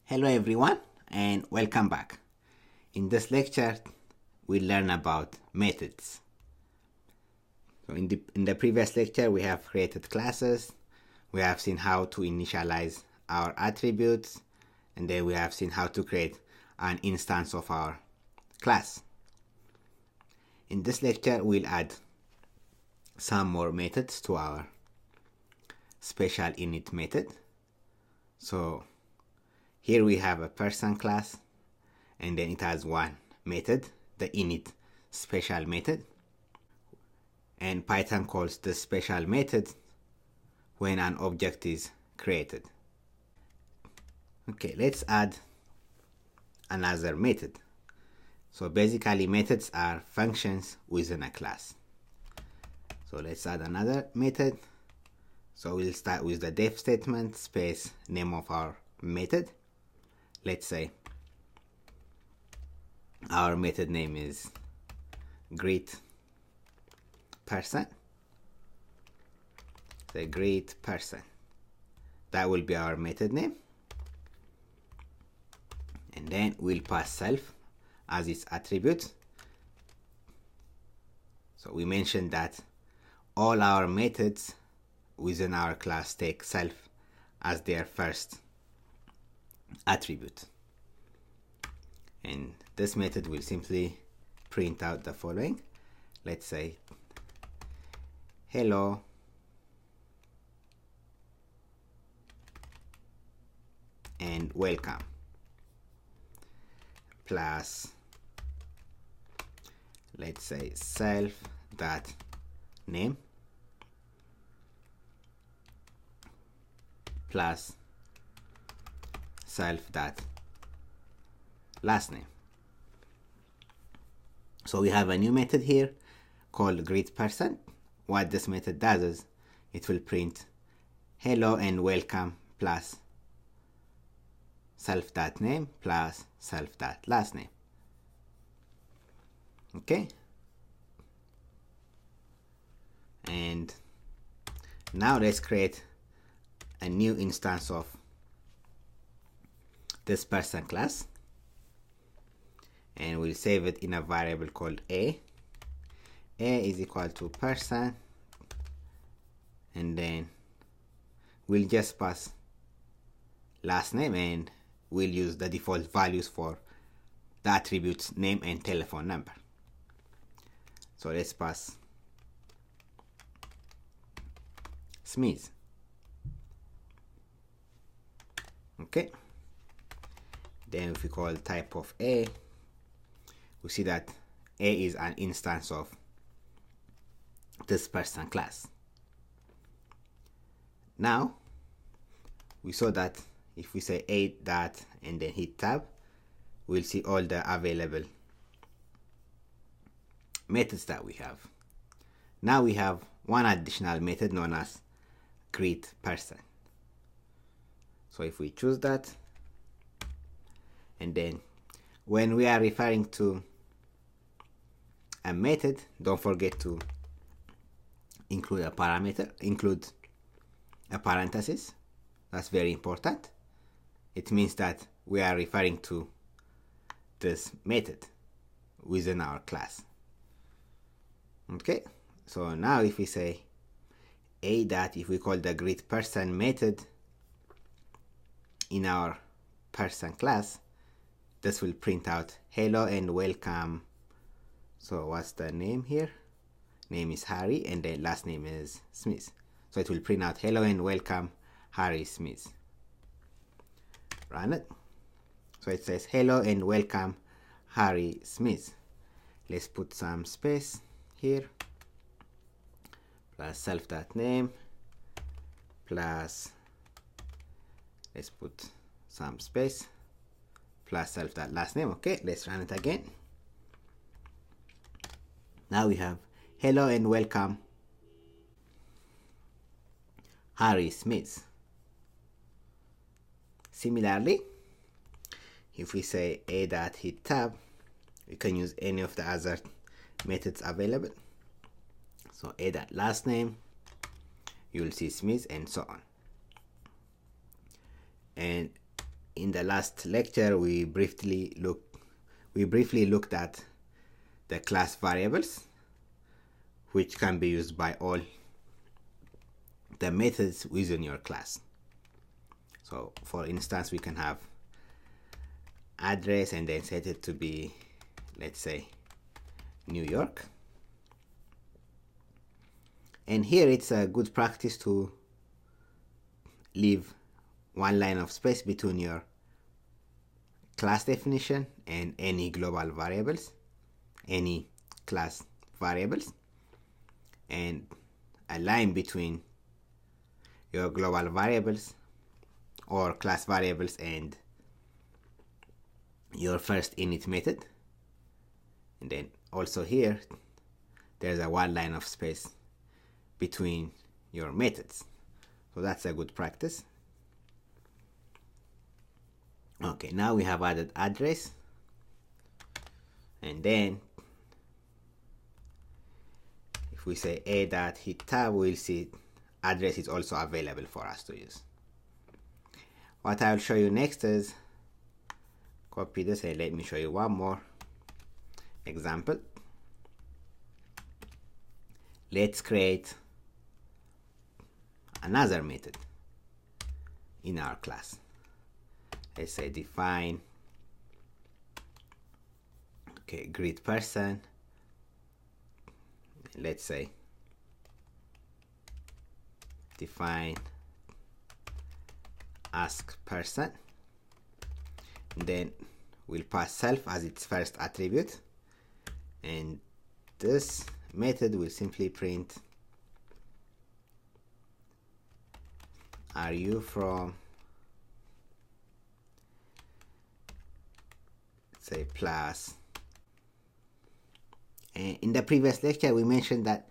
Hello everyone and welcome back. In this lecture we'll learn about methods. So in the previous lecture we have created classes, we have seen how to initialize our attributes, and then we have seen how to create an instance of our class. In this lecture we'll add some more methods to our special init method. So here we have a person class, and then it has one method, the init special method, and Python calls the special method when an object is created. Okay, let's add another method. So basically methods are functions within a class. So let's add another method. So we'll start with the def statement space name of our method. Let's say our method name is greet person. The greet person. That will be our method name. And then we'll pass self as its attribute. So we mentioned that all our methods within our class take self as their first attribute, and this method will simply print out the following. Let's say hello and welcome plus, let's say self dot name plus self dot last name. So we have a new method here called greetPerson. What this method does is it will print hello and welcome plus self dot name plus self dot last name. Okay, and now let's create a new instance of this person class, and we'll save it in a variable called a is equal to person, and then we'll just pass last name, and we'll use the default values for the attributes name and telephone number. So let's pass Smith. Okay, then if we call type of a, we see that a is an instance of this person class. Now we saw that if we say a dot and then hit tab, we'll see all the available methods that we have. Now we have one additional method known as greetPerson. So if we choose that, and then when we are referring to a method, don't forget to include a parameter, include a parenthesis. That's very important. It means that we are referring to this method within our class. Okay, so now if we say a dot, if we call the greetPerson method in our person class, this will print out hello and welcome. So what's the name here? Name is Harry, and the last name is Smith. So it will print out hello and welcome Harry Smith. Run it. So it says hello and welcome Harry Smith. Let's put some space here, plus self.name plus, let's put some space, plus self.last name. Okay, let's run it again. Now we have hello and welcome Harry Smith. Similarly, if we say a dot hit tab, we can use any of the other methods available. So a dot last name, you will see Smith, and so on. And In the last lecture, we briefly looked at the class variables, which can be used by all the methods within your class. So for instance, we can have address and then set it to be, let's say, New York. And here it's a good practice to leave one line of space between your class definition and any global variables, any class variables, and a line between your global variables or class variables and your first init method. And then also here there's a one line of space between your methods. So that's a good practice. Okay, now we have added address, and then if we say a.hit tab, we'll see address is also available for us to use. What I'll show you next is copy this and let me show you one more example. Let's create another method in our class. Let's say define greet person. Let's say define ask person. Then we'll pass self as its first attribute, and this method will simply print are you from, say, plus. And in the previous lecture we mentioned that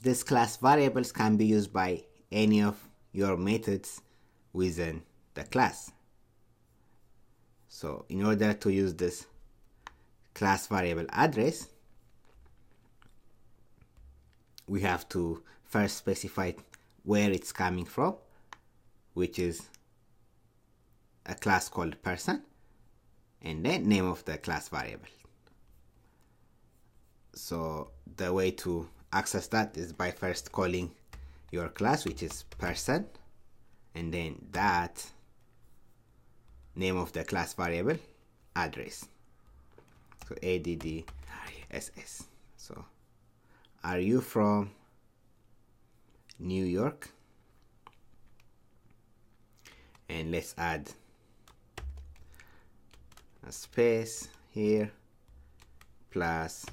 this class variables can be used by any of your methods within the class. So in order to use this class variable address, we have to first specify where it's coming from, which is a class called person, and then name of the class variable. So the way to access that is by first calling your class, which is person, and then that name of the class variable address. So address. So are you from New York? And let's add a space here plus,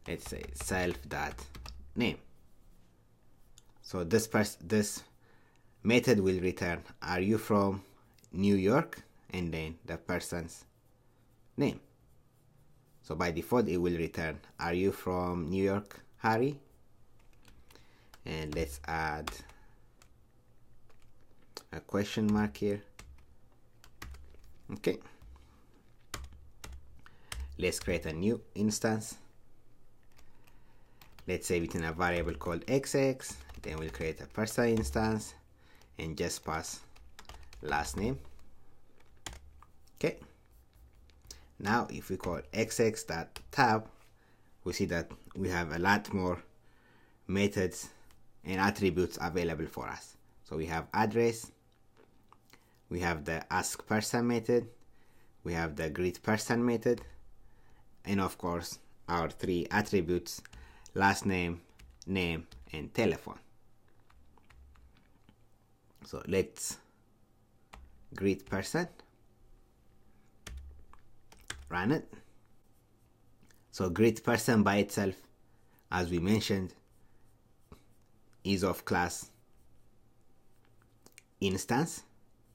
let's say, self.name. So this method will return are you from New York and then the person's name. So by default it will return are you from New York, Harry? And let's add a question mark here. Okay, let's create a new instance. Let's say within a variable called xx, then we'll create a person instance and just pass last name. Okay, now if we call xx.tab, we see that we have a lot more methods and attributes available for us. So we have address, we have the ask person method, we have the greet person method, and of course our three attributes: last name, name, and telephone. So let's greet person, run it. So greet person by itself, as we mentioned, is of class instance,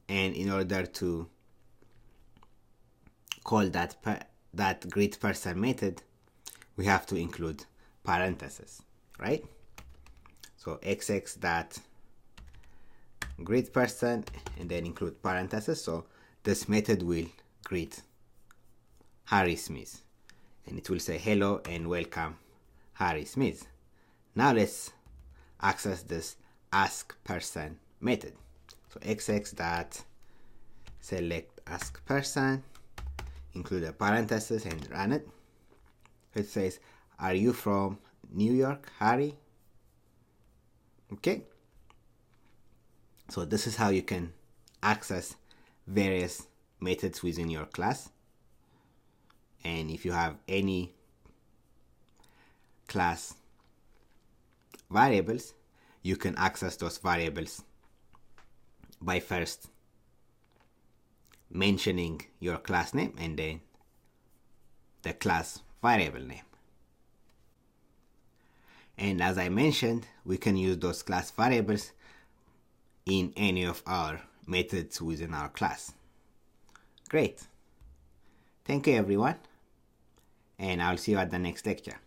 and in order to call that greet person method, we have to include parentheses, right? So xx dot greet person and then include parentheses. So this method will greet Harry Smith, and it will say hello and welcome Harry Smith. Now let's access this ask person method. So xx dot select ask person, include a parenthesis and run it. It says, are you from New York, Harry? Okay. So this is how you can access various methods within your class. And if you have any class variables, you can access those variables by first mentioning your class name and then the class variable name. And as I mentioned, we can use those class variables in any of our methods within our class. Great. Thank you everyone, and I'll see you at the next lecture.